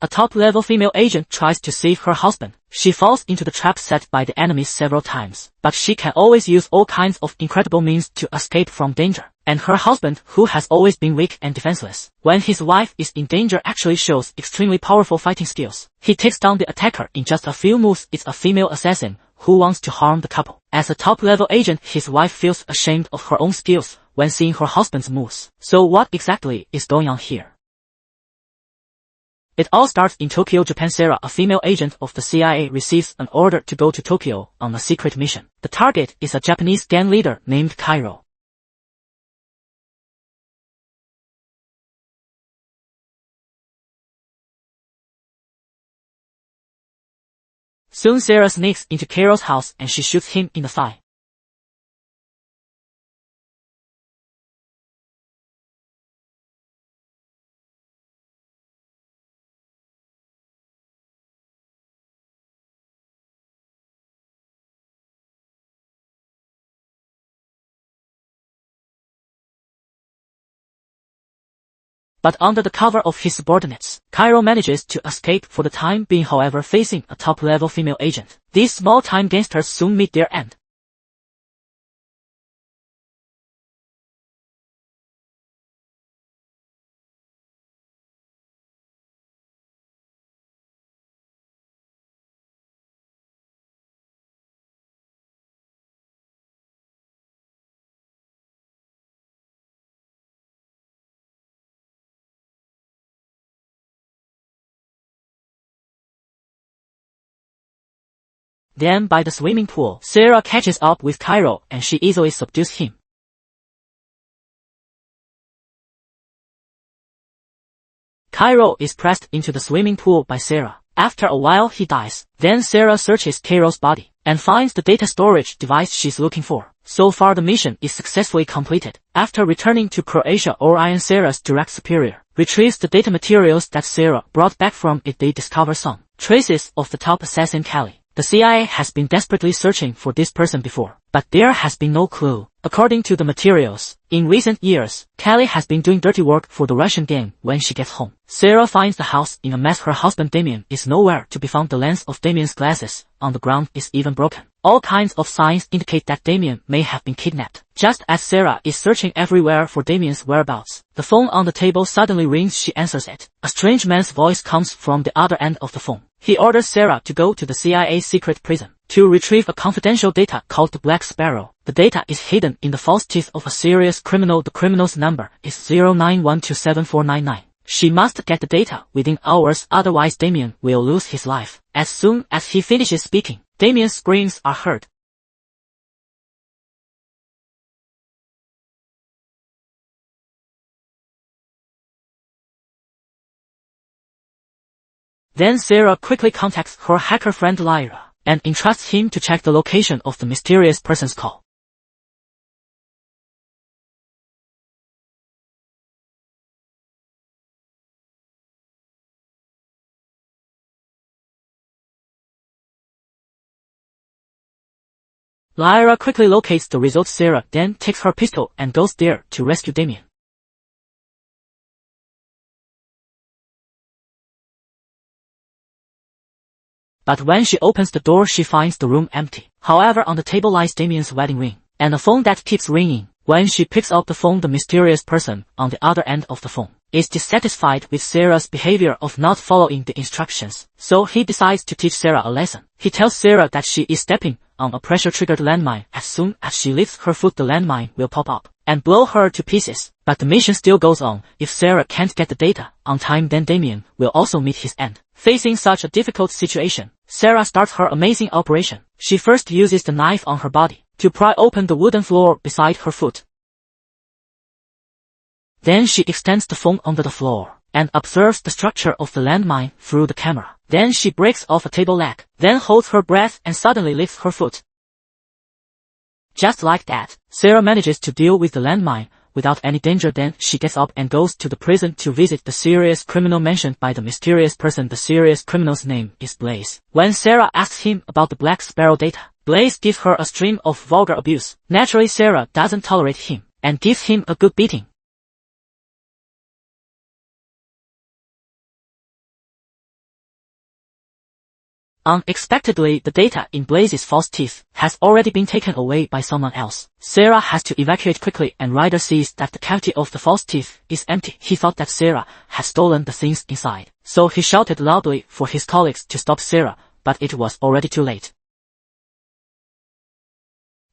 A top-level female agent tries to save her husband. She falls into the trap set by the enemy several times, but she can always use all kinds of incredible means to escape from danger. And her husband, who has always been weak and defenseless, when his wife is in danger actually shows extremely powerful fighting skills. He takes down the attacker in just a few moves. It's a female assassin who wants to harm the couple. As a top-level agent, his wife feels ashamed of her own skills when seeing her husband's moves. So what exactly is going on here? It all starts in Tokyo, Japan. Sarah, a female agent of the CIA, receives an order to go to Tokyo on a secret mission. The target is a Japanese gang leader named Cairo. Soon Sarah sneaks into Cairo's house and she shoots him in the thigh. But under the cover of his subordinates, Cairo manages to escape for the time being, however facing a top-level female agent. These small-time gangsters soon meet their end. Then by the swimming pool, Sarah catches up with Cairo and she easily subdues him. Cairo is pressed into the swimming pool by Sarah. After a while he dies. Then Sarah searches Cairo's body and finds the data storage device she's looking for. So far the mission is successfully completed. After returning to Croatia, Orion, Sarah's direct superior, retrieves the data materials that Sarah brought back from it. They discover some traces of the top assassin Kelly. The CIA has been desperately searching for this person before, but there has been no clue. According to the materials, in recent years, Kelly has been doing dirty work for the Russian gang. When she gets home, Sarah finds the house in a mess. Her husband Damien is nowhere to be found. The lens of Damien's glasses on the ground is even broken. All kinds of signs indicate that Damien may have been kidnapped. Just as Sarah is searching everywhere for Damien's whereabouts, the phone on the table suddenly rings. She answers it. A strange man's voice comes from the other end of the phone. He orders Sarah to go to the CIA secret prison to retrieve a confidential data called the Black Sparrow. The data is hidden in the false teeth of a serious criminal. The criminal's number is 09127499. She must get the data within hours, otherwise Damien will lose his life. As soon as he finishes speaking, Damien's screams are heard. Then Sarah quickly contacts her hacker friend Lyra and entrusts him to check the location of the mysterious person's call. Lyra quickly locates the results. Sarah then takes her pistol and goes there to rescue Damien. But when she opens the door, she finds the room empty. However, on the table lies Damien's wedding ring and a phone that keeps ringing. When she picks up the phone, the mysterious person on the other end of the phone is dissatisfied with Sarah's behavior of not following the instructions. So he decides to teach Sarah a lesson. He tells Sarah that she is stepping on a pressure-triggered landmine. As soon as she lifts her foot, the landmine will pop up and blow her to pieces. But the mission still goes on. If Sarah can't get the data on time, then Damien will also meet his end. Facing such a difficult situation, Sarah starts her amazing operation. She first uses the knife on her body to pry open the wooden floor beside her foot. Then she extends the phone under the floor and observes the structure of the landmine through the camera. Then she breaks off a table leg, then holds her breath and suddenly lifts her foot. Just like that, Sarah manages to deal with the landmine without any danger. Then she gets up and goes to the prison to visit the serious criminal mentioned by the mysterious person. The serious criminal's name is Blaze. When Sarah asks him about the Black Sparrow data, Blaze gives her a stream of vulgar abuse. Naturally, Sarah doesn't tolerate him and gives him a good beating. Unexpectedly, the data in Blaze's false teeth has already been taken away by someone else. Sarah has to evacuate quickly and Ryder sees that the cavity of the false teeth is empty. He thought that Sarah had stolen the things inside, so he shouted loudly for his colleagues to stop Sarah, but it was already too late.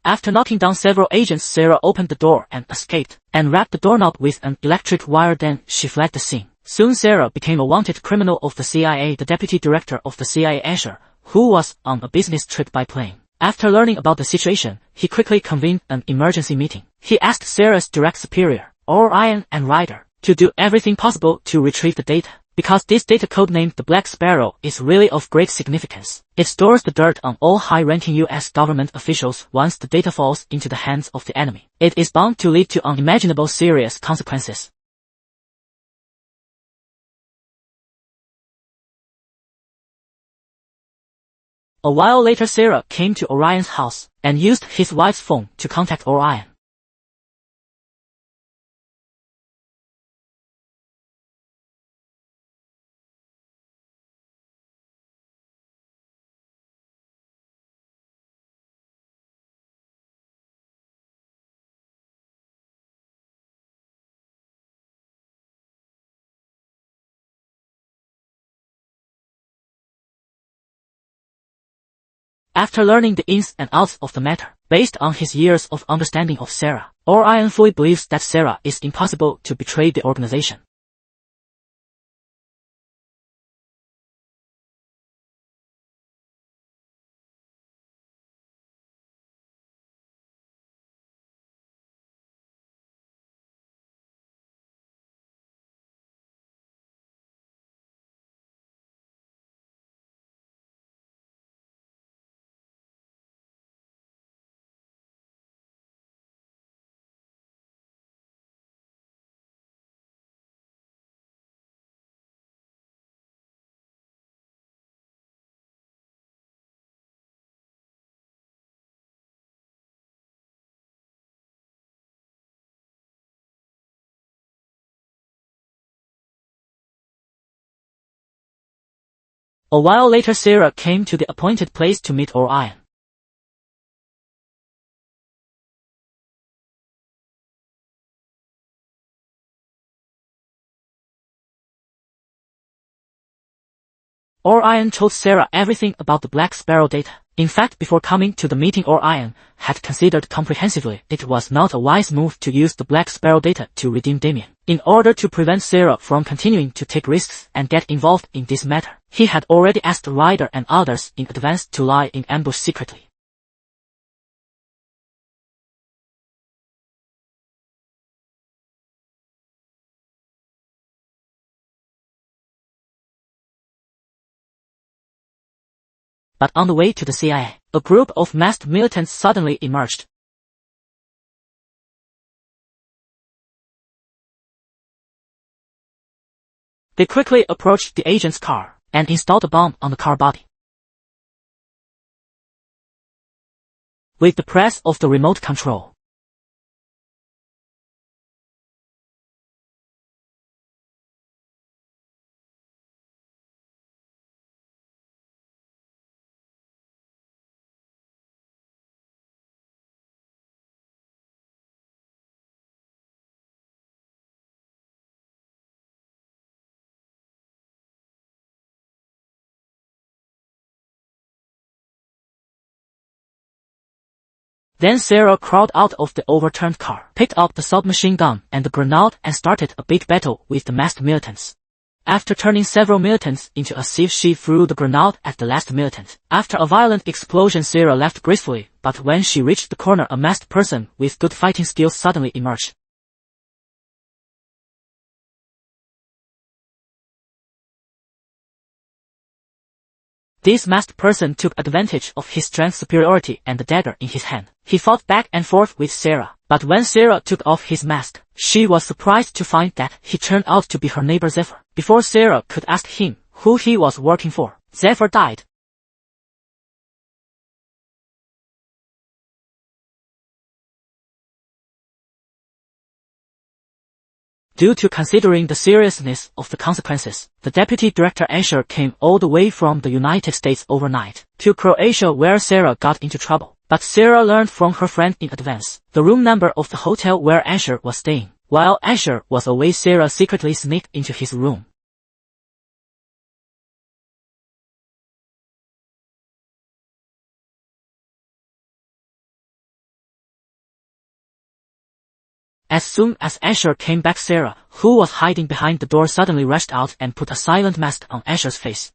After knocking down several agents, Sarah opened the door and escaped, and wrapped the doorknob with an electric wire. Then she fled the scene. Soon Sarah became a wanted criminal of the CIA. The deputy director of the CIA, Asher, who was on a business trip by plane. After learning about the situation, he quickly convened an emergency meeting. He asked Sarah's direct superior, Orion and Ryder, to do everything possible to retrieve the data, because this data code named the Black Sparrow is really of great significance. It stores the dirt on all high-ranking US government officials. Once the data falls into the hands of the enemy, it is bound to lead to unimaginable serious consequences. A while later, Sarah came to Orion's house and used his wife's phone to contact Orion. After learning the ins and outs of the matter, based on his years of understanding of Sarah, Orion fully believes that Sarah is impossible to betray the organization. A while later, Sarah came to the appointed place to meet Orion. Orion told Sarah everything about the Black Sparrow data. In fact, before coming to the meeting, Orion had considered comprehensively it was not a wise move to use the Black Sparrow data to redeem Damien. In order to prevent Sarah from continuing to take risks and get involved in this matter, he had already asked Ryder and others in advance to lie in ambush secretly. But on the way to the CIA, a group of masked militants suddenly emerged. They quickly approached the agent's car and installed a bomb on the car body. With the press of the remote control, then Sarah crawled out of the overturned car, picked up the submachine gun and the grenade and started a big battle with the masked militants. After turning several militants into a sieve, she threw the grenade at the last militant. After a violent explosion, Sarah left gracefully, but when she reached the corner, a masked person with good fighting skills suddenly emerged. This masked person took advantage of his strength superiority and the dagger in his hand. He fought back and forth with Sarah, but when Sarah took off his mask, she was surprised to find that he turned out to be her neighbor Zephyr. Before Sarah could ask him who he was working for, Zephyr died. Due to considering the seriousness of the consequences, the deputy director Asher came all the way from the United States overnight to Croatia where Sarah got into trouble. But Sarah learned from her friend in advance the room number of the hotel where Asher was staying. While Asher was away, Sarah secretly sneaked into his room. As soon as Asher came back, Sarah, who was hiding behind the door, suddenly rushed out and put a silent mask on Asher's face.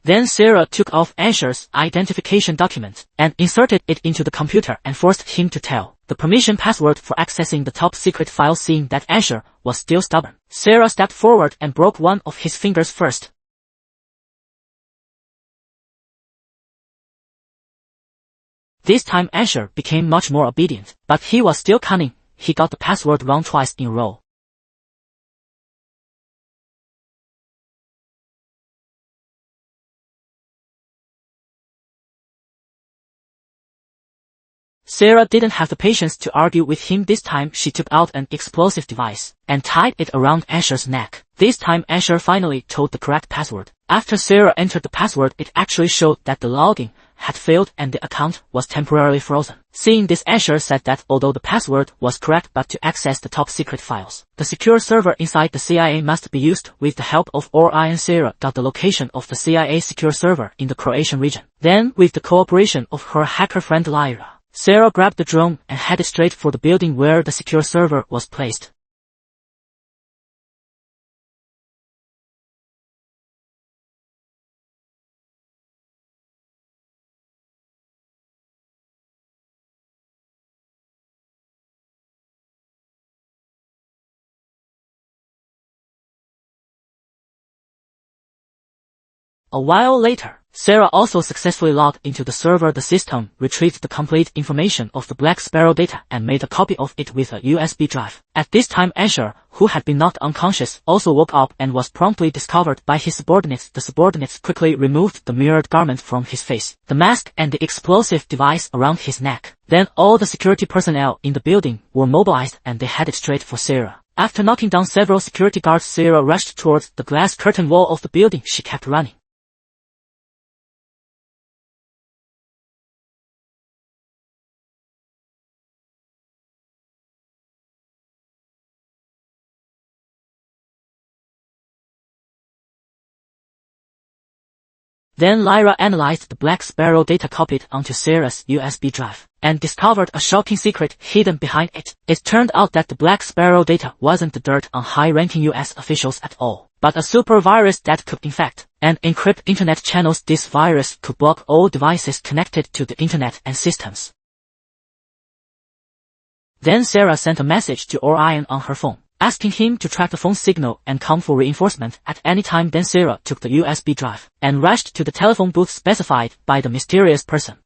Then Sarah took off Asher's identification document and inserted it into the computer and forced him to tell the permission password for accessing the top secret file. Seeing that Asher was still stubborn, Sarah stepped forward and broke one of his fingers first. This time Asher became much more obedient, but he was still cunning. He got the password wrong twice in a row. Sarah didn't have the patience to argue with him. This time she took out an explosive device and tied it around Asher's neck. This time Asher finally told the correct password. After Sarah entered the password, it actually showed that the login had failed and the account was temporarily frozen. Seeing this, Asher said that although the password was correct, but to access the top secret files, the secure server inside the CIA must be used with the help of Orion. Sarah got the location of the CIA secure server in the Croatian region. Then, with the cooperation of her hacker friend Lyra, Sarah grabbed the drone and headed straight for the building where the secure server was placed. A while later, Sarah also successfully logged into the server. The system retrieved the complete information of the Black Sparrow data and made a copy of it with a USB drive. At this time, Asher, who had been knocked unconscious, also woke up and was promptly discovered by his subordinates. The subordinates quickly removed the mirrored garment from his face, the mask and the explosive device around his neck. Then all the security personnel in the building were mobilized and they headed straight for Sarah. After knocking down several security guards, Sarah rushed towards the glass curtain wall of the building. She kept running. Then Lyra analyzed the Black Sparrow data copied onto Sarah's USB drive and discovered a shocking secret hidden behind it. It turned out that the Black Sparrow data wasn't the dirt on high-ranking US officials at all, but a super virus that could infect and encrypt internet channels. This virus could block all devices connected to the internet and systems. Then Sarah sent a message to Orion on her phone, asking him to track the phone signal and come for reinforcement at any time. Then Sarah took the USB drive and rushed to the telephone booth specified by the mysterious person.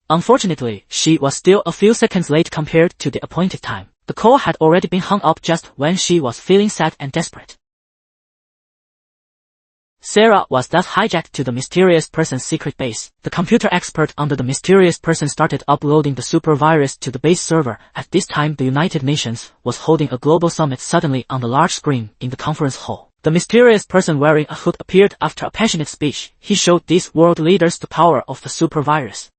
Unfortunately, she was still a few seconds late compared to the appointed time. The call had already been hung up just when she was feeling sad and desperate. Sarah was thus hijacked to the mysterious person's secret base. The computer expert under the mysterious person started uploading the super virus to the base server. At this time, the United Nations was holding a global summit. Suddenly, on the large screen in the conference hall, the mysterious person wearing a hood appeared. After a passionate speech, he showed these world leaders the power of the super virus.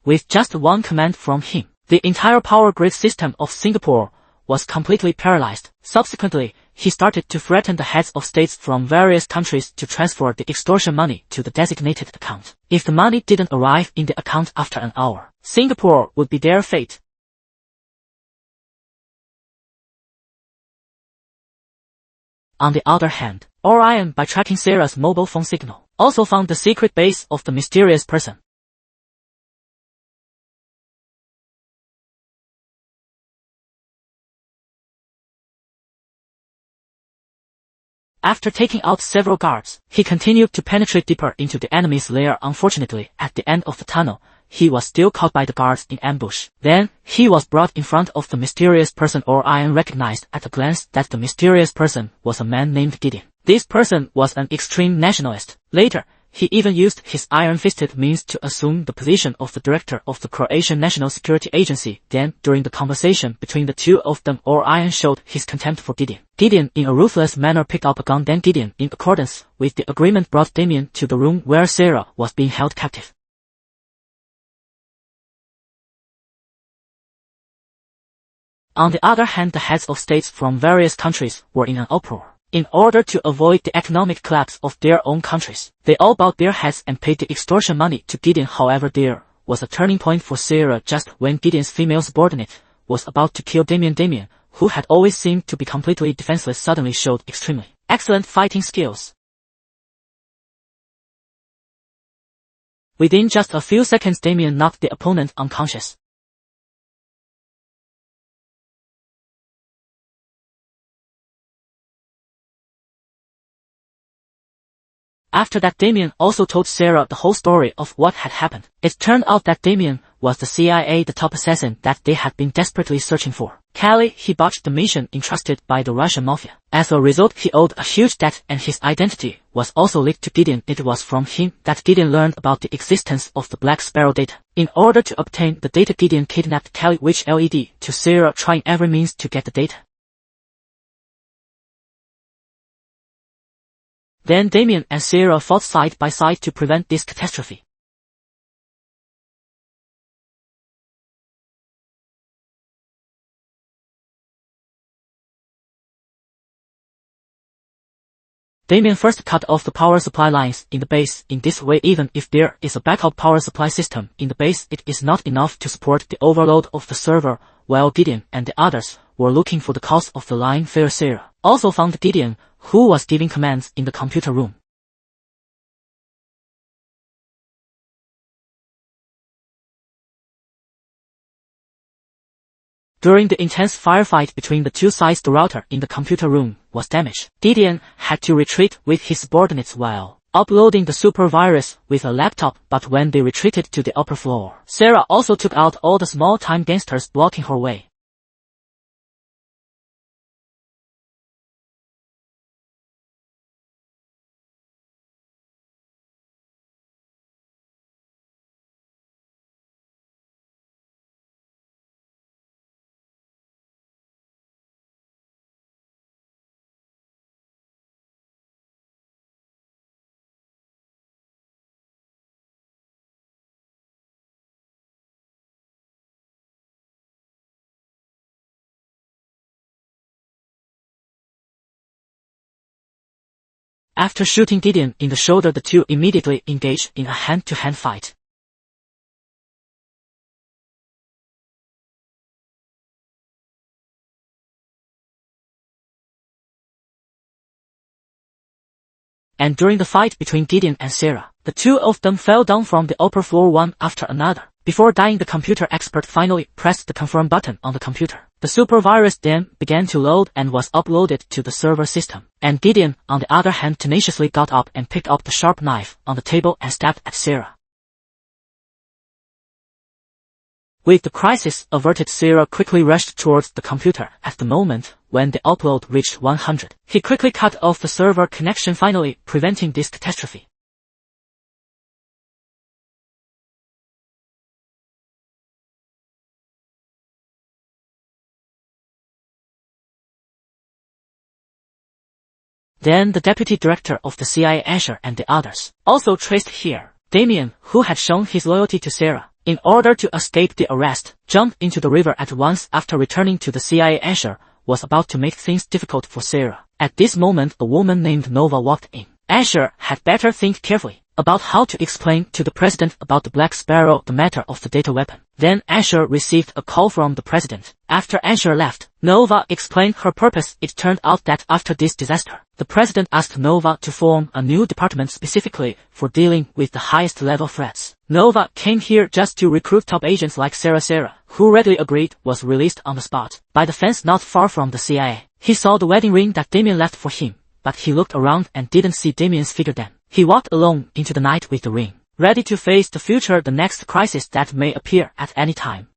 With just one command from him, the entire power grid system of Singapore was completely paralyzed. Subsequently, he started to threaten the heads of states from various countries to transfer the extortion money to the designated account. If the money didn't arrive in the account after an hour, Singapore would be their fate. On the other hand, Orion, by tracking Sarah's mobile phone signal, also found the secret base of the mysterious person. After taking out several guards, he continued to penetrate deeper into the enemy's lair. Unfortunately, at the end of the tunnel, he was still caught by the guards in ambush. Then, he was brought in front of the mysterious person. Orion recognized at a glance that the mysterious person was a man named Gideon. This person was an extreme nationalist. Later, he even used his iron-fisted means to assume the position of the director of the Croatian National Security Agency. Then, during the conversation between the two of them, Orion showed his contempt for Gideon. Gideon, in a ruthless manner, picked up a gun. Then Gideon, in accordance with the agreement, brought Damien to the room where Sarah was being held captive. On the other hand, the heads of states from various countries were in an uproar. In order to avoid the economic collapse of their own countries, they all bowed their heads and paid the extortion money to Gideon. However, there was a turning point for Sarah just when Gideon's female subordinate was about to kill Damien. Damien, who had always seemed to be completely defenseless, suddenly showed extremely excellent fighting skills. Within just a few seconds, Damien knocked the opponent unconscious. After that, Damien also told Sarah the whole story of what had happened. It turned out that Damien was the CIA, the top assassin that they had been desperately searching for. Cali, he botched the mission entrusted by the Russian mafia. As a result, he owed a huge debt, and his identity was also leaked to Gideon. It was from him that Gideon learned about the existence of the Black Sparrow data. In order to obtain the data, Gideon kidnapped Cali, which led to Sarah trying every means to get the data. Then Damien and Sarah fought side by side to prevent this catastrophe. Damien first cut off the power supply lines in the base. In this way, even if there is a backup power supply system in the base, it is not enough to support the overload of the server, while Gideon and the others were looking for the cause of the line failure. Sarah also found Gideon, who was giving commands in the computer room. During the intense firefight between the two sides, the router in the computer room was damaged. Gideon had to retreat with his subordinates while uploading the super virus with a laptop, but when they retreated to the upper floor, Sarah also took out all the small-time gangsters blocking her way. After shooting Gideon in the shoulder, the two immediately engaged in a hand-to-hand fight. And during the fight between Gideon and Sarah, the two of them fell down from the upper floor one after another. Before dying, the computer expert finally pressed the confirm button on the computer. The super virus then began to load and was uploaded to the server system. And Gideon, on the other hand, tenaciously got up and picked up the sharp knife on the table and stabbed at Sarah. With the crisis averted, Sarah quickly rushed towards the computer. At the moment when the upload reached 100, he quickly cut off the server connection, finally preventing this catastrophe. Then the deputy director of the CIA, Asher, and the others also traced here. Damien, who had shown his loyalty to Sarah, in order to escape the arrest, jumped into the river at once. After returning to the CIA, Asher was about to make things difficult for Sarah. At this moment, a woman named Nova walked in. Asher had better think carefully about how to explain to the president about the Black Sparrow the matter of the data weapon. Then Asher received a call from the president. After Asher left, Nova explained her purpose. It turned out that after this disaster, the president asked Nova to form a new department specifically for dealing with the highest level threats. Nova came here just to recruit top agents like Sarah. Sarah, who readily agreed, was released on the spot by the fence not far from the CIA. He saw the wedding ring that Damien left for him, but he looked around and didn't see Damien's figure then. He walked alone into the night with the ring, ready to face the future, the next crisis that may appear at any time.